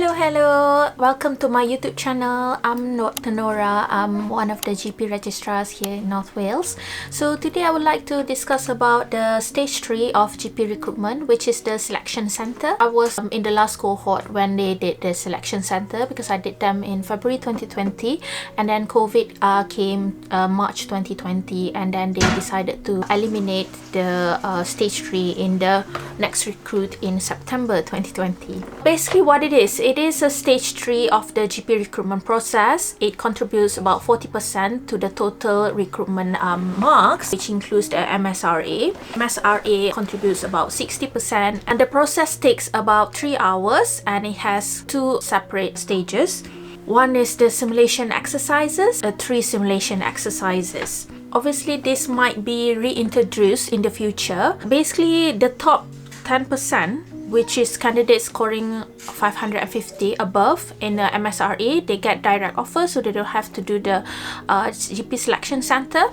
Hello, welcome to my YouTube channel. I'm Dr. Nura. I'm one of the GP registrars here in North Wales. So today I would like to discuss about the stage 3 of GP recruitment, which is the selection center. I was in the last cohort when they did the selection center because I did them in February 2020, and then COVID came March 2020, and then they decided to eliminate the stage 3 in the next recruit in September 2020. Basically what it is a stage 3 of the GP recruitment process. It contributes about 40% to the total recruitment marks, which includes the MSRA. MSRA contributes about 60%, and the process takes about 3 hours, and it has 2 separate stages. One is the simulation exercises, 3 simulation exercises. Obviously, this might be reintroduced in the future. Basically, the top 10%, which is candidates scoring 550 above in the MSRA, they get direct offer, so they don't have to do the GP selection center.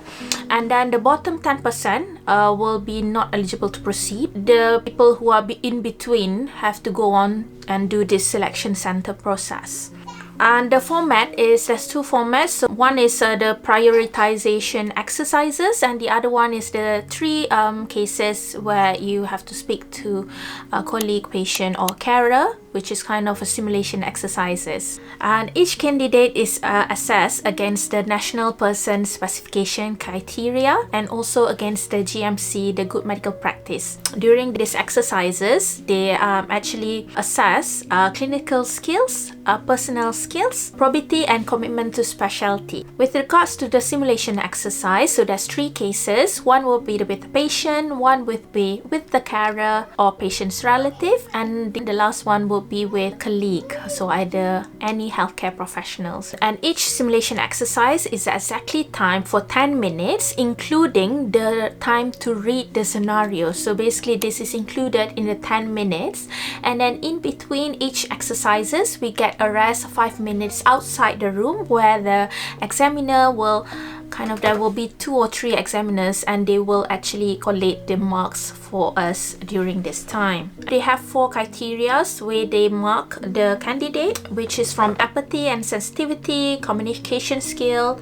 And then the bottom 10% will be not eligible to proceed. The people who are in between have to go on and do this selection center process. And the format is, there's 2 formats. So one is the prioritization exercises, and the other one is the 3 cases where you have to speak to a colleague, patient or carer, which is kind of a simulation exercises. And each candidate is assessed against the National Person Specification Criteria and also against the GMC, the Good Medical Practice. During these exercises, they actually assess clinical skills, personal skills, probity and commitment to specialty. With regards to the simulation exercise, so there's 3 cases. One will be with the patient, one will be with the carer or patient's relative, and the last one will be with colleague, so either any healthcare professionals. And each simulation exercise is exactly timed for 10 minutes, including the time to read the scenario. So basically this is included in the 10 minutes, and then in between each exercises we get a rest 5 minutes outside the room where the examiner will there will be 2 or 3 examiners, and they will actually collate the marks for us during this time. They have 4 criteria where they mark the candidate, which is from empathy and sensitivity, communication skill,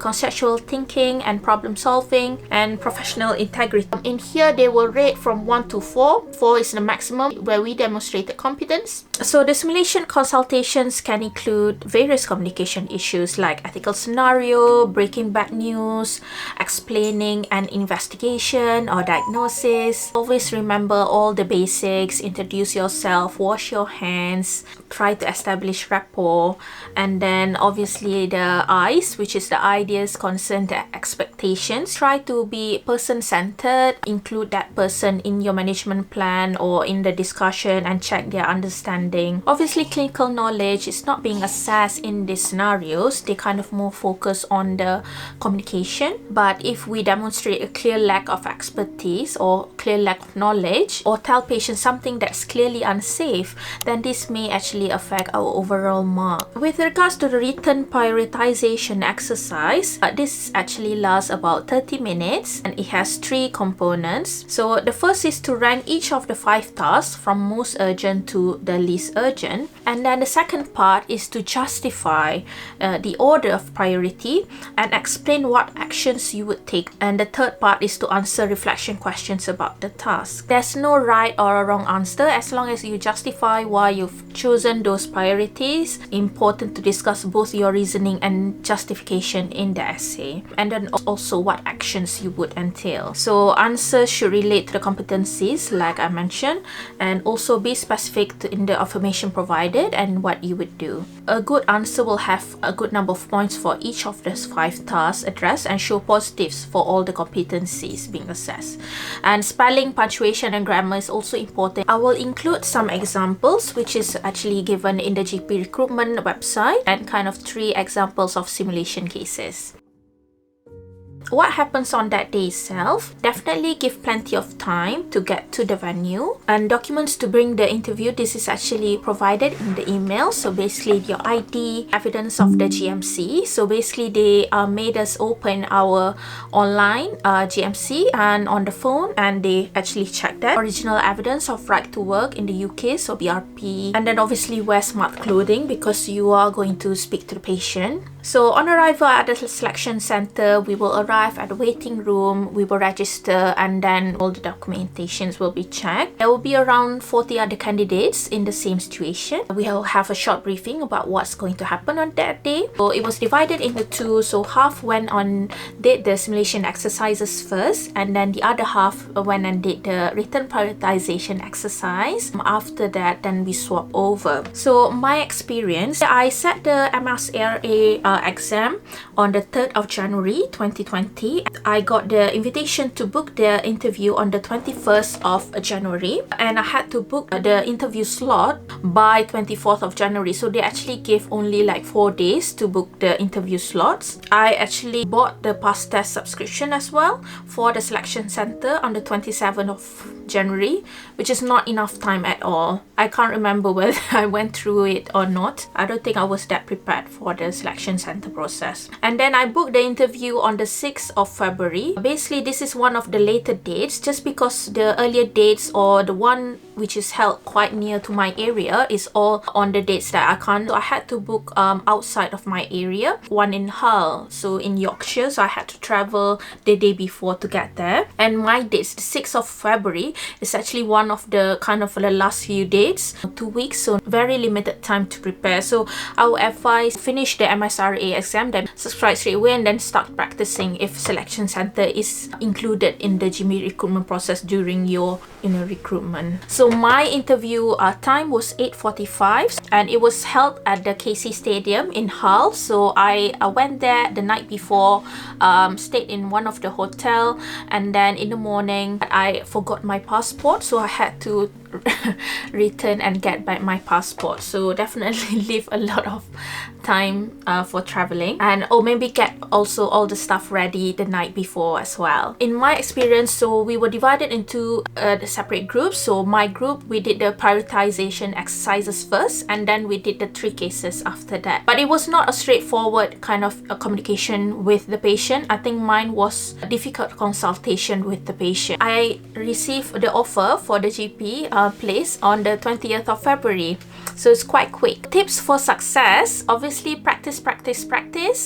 conceptual thinking and problem solving, and professional integrity. In here they will rate from 1 to 4. 4 is the maximum where we demonstrated competence. So the simulation consultations can include various communication issues like ethical scenario, breaking bad news, explaining an investigation or diagnosis. Always remember all the basics: introduce yourself, wash your hands, try to establish rapport, and then obviously the I's, which is the ideas, concern, the expectations. Try to be person-centered, include that person in your management plan or in the discussion and check their understanding. Obviously, clinical knowledge is not being assessed in these scenarios. They more focus on the communication. But if we demonstrate a clear lack of expertise or clear lack of knowledge, or tell patients something that's clearly unsafe, then this may actually affect our overall mark. With regards to the written prioritization exercise, this actually lasts about 30 minutes, and it has 3 components. So the first is to rank each of the 5 tasks from most urgent to the least urgent, and then the second part is to justify the order of priority and explain what actions you would take, and the third part is to answer reflection questions about the task. There's no right or a wrong answer as long as you justify why you've chosen those priorities. Important to discuss both your reasoning and justification in the essay, and then also what actions you would entail. So answers should relate to the competencies like I mentioned, and also be specific in the information provided and what you would do. A good answer will have a good number of points for each of those 5 tasks addressed and show positives for all the competencies being assessed. And spelling, punctuation and grammar is also important. I will include some examples which is actually given in the GP recruitment website, and 3 examples of simulation cases. What happens on that day itself? Definitely give plenty of time to get to the venue, and documents to bring the interview. This is actually provided in the email. So basically your ID, evidence of the GMC. So basically they made us open our online GMC and on the phone, and they actually checked that original evidence of right to work in the UK, so BRP, and then obviously wear smart clothing because you are going to speak to the patient. So on arrival at the selection center, we will arrive at the waiting room, we will register, and then all the documentations will be checked. There will be around 40 other candidates in the same situation. We will have a short briefing about what's going to happen on that day. So it was divided into two, so half went on did the simulation exercises first, and then the other half went and did the written prioritization exercise. After that, then we swap over. So my experience, I sat the MSRA exam on the 3rd of January 2020. I got the invitation to book the interview on the 21st of January, and I had to book the interview slot by 24th of January. So they actually gave only like 4 days to book the interview slots. I actually bought the past test subscription as well for the selection center on the 27th of January, which is not enough time at all. I can't remember whether I went through it or not. I don't think I was that prepared for the selection center process. And then I booked the interview on the 6th of February. Basically, this is one of the later dates, just because the earlier dates or the one which is held quite near to my area is all on the dates that I can't. So I had to book outside of my area, one in Hull, so in Yorkshire. So I had to travel the day before to get there. And my dates, the 6th of February, is actually one of the kind of the last few dates, 2 weeks, so very limited time to prepare. So I would advise finish the MSRA exam, then subscribe straight away, and then start practicing if selection center is included in the GP recruitment process during your recruitment. So my interview time was 8:45, and it was held at the KC Stadium in Hull. So I went there the night before, stayed in one of the hotel, and then in the morning I forgot my passport, so I had to return and get back my passport. So definitely leave a lot of time for traveling, and maybe get also all the stuff ready the night before as well. In my experience, so we were divided into the separate groups. So my group, we did the prioritization exercises first, and then we did the 3 cases after that. But it was not a straightforward kind of communication with the patient. I think mine was a difficult consultation with the patient. I received the offer for the GP place on the 20th of February. So it's quite quick. Tips for success: obviously practice.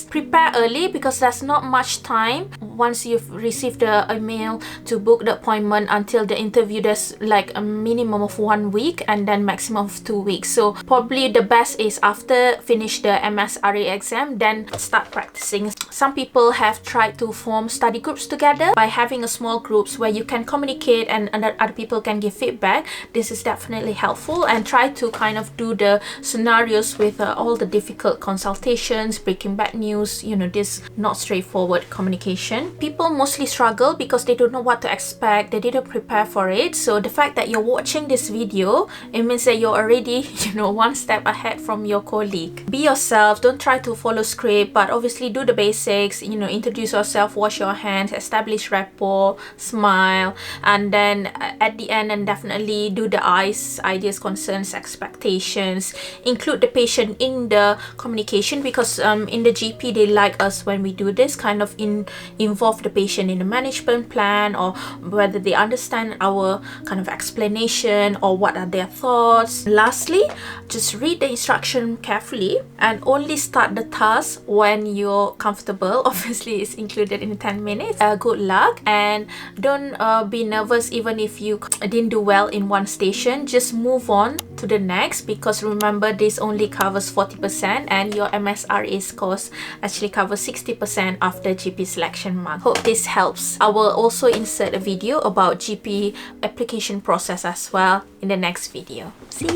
Prepare early because there's not much time. Once you've received the email to book the appointment until the interview, there's like a minimum of 1 week and then maximum of 2 weeks. So probably the best is after finish the MSRA exam, then start practicing. Some people have tried to form study groups together by having a small groups where you can communicate and other people can give feedback. This is definitely helpful, and try to kind of do the scenarios with all the difficult consultations, breaking bad news, this not straightforward communication. People mostly struggle because they don't know what to expect. They didn't prepare for it. So the fact that you're watching this video, it means that you're already, one step ahead from your colleague. Be yourself. Don't try to follow script, but obviously do the basics, introduce yourself, wash your hands, establish rapport, smile, and then at the end, and definitely do the eyes, ideas, concerns, expectations. Include the patient in the communication, because in the GP, they like us when we do this, kind of involve the patient in the management plan, or whether they understand our kind of explanation or what are their thoughts. Lastly, just read the instruction carefully and only start the task when you're comfortable. Obviously, it's included in 10 minutes. Good luck, and don't be nervous even if you didn't do well in one station. Just move on to the next, because remember, this only covers 40% and your MSRA scores actually cover 60% after GP selection month. Hope this helps. I will also insert a video about GP application process as well in the next video. See you.